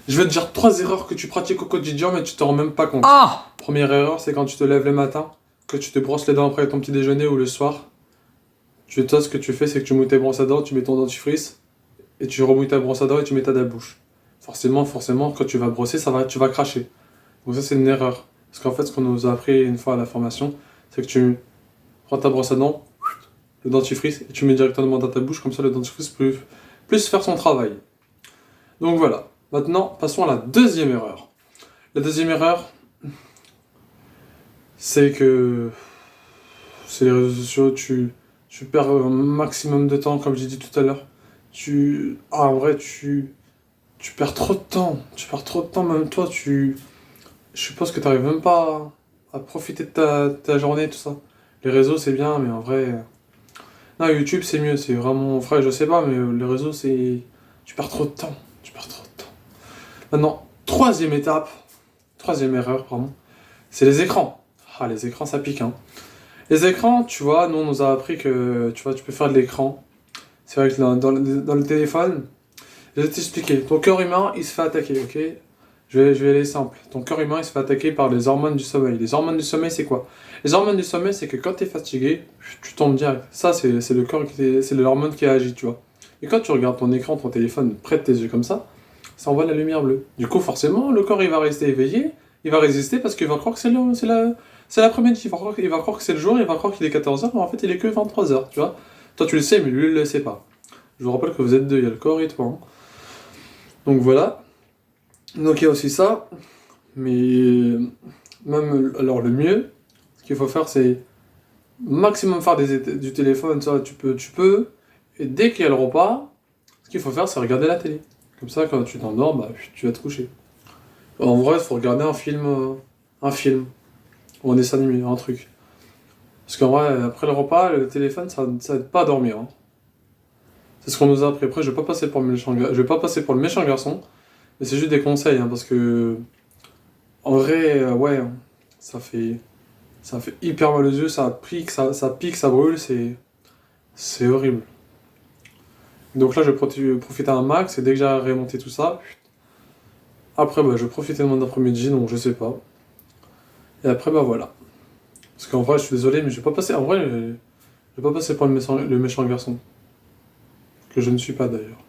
Je vais te dire 3 erreurs que tu pratiques au quotidien, mais tu te rends même pas compte. Ah! Première erreur, c'est quand tu te lèves le matin, que tu te brosses les dents après ton petit déjeuner ou le soir. Toi, ce que tu fais, c'est que tu mouilles tes brosses à dents, tu mets ton dentifrice, et tu remouilles ta brosse à dents et tu mets ta bouche. Forcément, quand tu vas brosser, tu vas cracher. Donc ça, c'est une erreur. Parce qu'en fait, ce qu'on nous a appris une fois à la formation, c'est que tu prends ta brosse à dents, le dentifrice, et tu mets directement dans ta bouche, comme ça le dentifrice peut plus faire son travail. Donc voilà. Maintenant, passons à la deuxième erreur. La deuxième erreur, c'est que c'est les réseaux sociaux, tu perds un maximum de temps, comme j'ai dit tout à l'heure. En vrai, tu perds trop de temps. Tu perds trop de temps, même toi, je suppose que tu n'arrives même pas à profiter de ta journée, tout ça. Les réseaux, c'est bien, mais en vrai. Non, YouTube, c'est mieux, c'est vraiment. Frère, je sais pas, mais les réseaux, c'est. Tu perds trop de temps. Tu perds trop de temps. Maintenant, troisième erreur, pardon, c'est les écrans. Ah, les écrans, ça pique, hein. Les écrans, tu vois, nous, on nous a appris que, tu vois, tu peux faire de l'écran. C'est vrai que dans le téléphone, je vais t'expliquer. Ton corps humain, il se fait attaquer, ok? Je vais aller simple. Ton corps humain, il se fait attaquer par les hormones du sommeil. Les hormones du sommeil, c'est quoi? Les hormones du sommeil, c'est que quand tu es fatigué, tu tombes direct. Ça, c'est le corps c'est l'hormone qui agit, tu vois. Et quand tu regardes ton écran, ton téléphone près de tes yeux comme ça envoie la lumière bleue. Du coup, forcément, le corps, il va rester éveillé, il va résister parce qu'il va croire que c'est l'après-midi. Il va croire que c'est le jour, il va croire qu'il est 14h, mais en fait, il est que 23h, tu vois. Toi, tu le sais, mais lui, il le sait pas. Je vous rappelle que vous êtes deux, il y a le corps et toi, hein. Donc voilà. Donc il y a aussi ça. Mais même, alors le mieux, ce qu'il faut faire, c'est maximum faire du téléphone, ça, tu peux. Et dès qu'il y a le repas, ce qu'il faut faire, c'est regarder la télé. Comme ça, quand tu t'endors, bah, tu vas te coucher. En vrai, il faut regarder un film, ou un dessin animé, un truc. Parce qu'en vrai, après le repas, le téléphone, ça aide pas à dormir, hein. C'est ce qu'on nous a appris. Après, je vais pas passer pour le méchant, je vais pas passer pour le méchant garçon, mais c'est juste des conseils, hein, parce que en vrai, ouais, ça fait, ça fait hyper mal aux yeux, ça pique, ça brûle, c'est horrible. Donc là, je vais profiter un max, et dès que j'ai remonté tout ça, après, bah, je vais profiter de mon après-midi, donc je sais pas. Et après, bah voilà. Parce qu'en vrai, je suis désolé, mais je vais pas passer, en vrai, je vais pas passer pour le méchant garçon. Que je ne suis pas d'ailleurs.